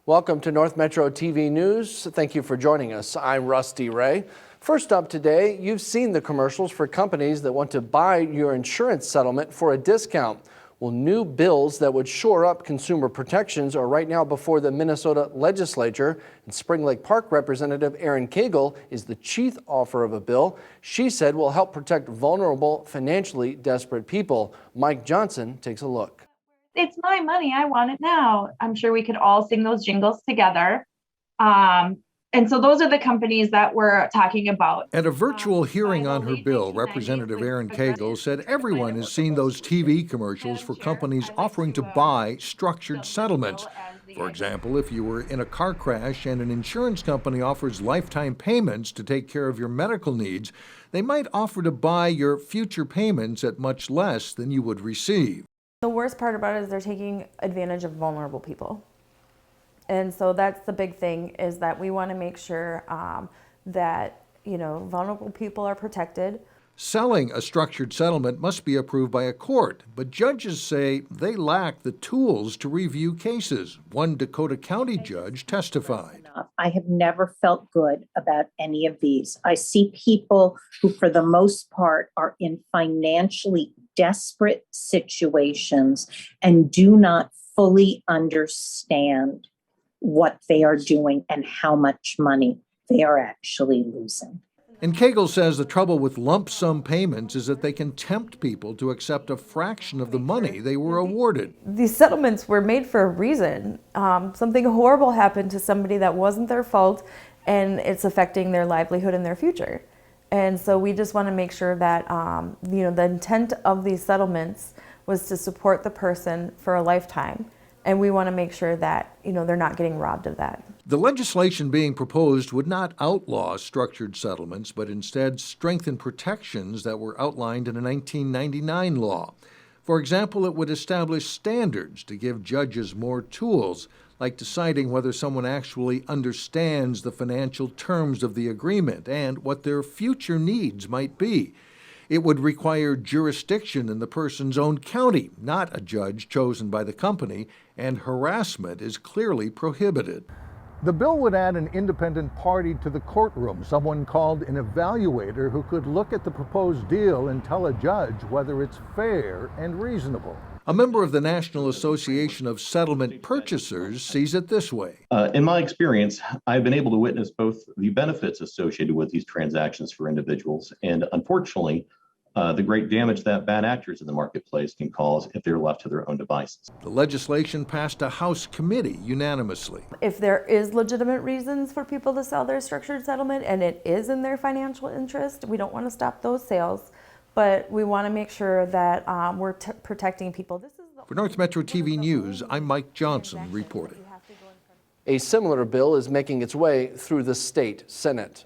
Welcome to North Metro TV News. Thank you for joining us. I'm Rusty Ray. First up today, you've seen the commercials for companies that want to buy your insurance settlement for a discount. Well, new bills that would shore up consumer protections are right now before the Minnesota legislature. And Spring Lake Park Representative Erin Cagle is the chief author of a bill she said will help protect vulnerable, financially desperate people. Mike Johnson takes a look. It's my money. I want it now. I'm sure we could all sing those jingles together. And so those are the companies that we're talking about. At a virtual hearing on her bill, Representative Erin Cagle said everyone has seen those TV commercials for companies offering to buy structured settlements. For example, if you were in a car crash and an insurance company offers lifetime payments to take care of your medical needs, they might offer to buy your future payments at much less than you would receive. The worst part about it is they're taking advantage of vulnerable people. And so that's the big thing, is that we want to make sure that, vulnerable people are protected. Selling a structured settlement must be approved by a court, but judges say they lack the tools to review cases. One Dakota County judge testified. I have never felt good about any of these. I see people who, for the most part, are in financially desperate situations and do not fully understand what they are doing and how much money they are actually losing. And Cagle says the trouble with lump sum payments is that they can tempt people to accept a fraction of the money they were awarded. These settlements were made for a reason. Something horrible happened to somebody that wasn't their fault, and it's affecting their livelihood and their future. And so we just want to make sure that the intent of these settlements was to support the person for a lifetime. And we want to make sure that, they're not getting robbed of that. The legislation being proposed would not outlaw structured settlements, but instead strengthen protections that were outlined in a 1999 law. For example, it would establish standards to give judges more tools, like deciding whether someone actually understands the financial terms of the agreement and what their future needs might be. It would require jurisdiction in the person's own county, not a judge chosen by the company, and harassment is clearly prohibited. The bill would add an independent party to the courtroom, someone called an evaluator who could look at the proposed deal and tell a judge whether it's fair and reasonable. A member of the National Association of Settlement Purchasers sees it this way. In my experience, I've been able to witness both the benefits associated with these transactions for individuals and, unfortunately, the great damage that bad actors in the marketplace can cause if they're left to their own devices. The legislation passed a House committee unanimously. If there is legitimate reasons for people to sell their structured settlement and it is in their financial interest, we don't want to stop those sales, but we want to make sure that we're protecting people. For North Metro TV News, I'm Mike Johnson reporting. A similar bill is making its way through the state Senate.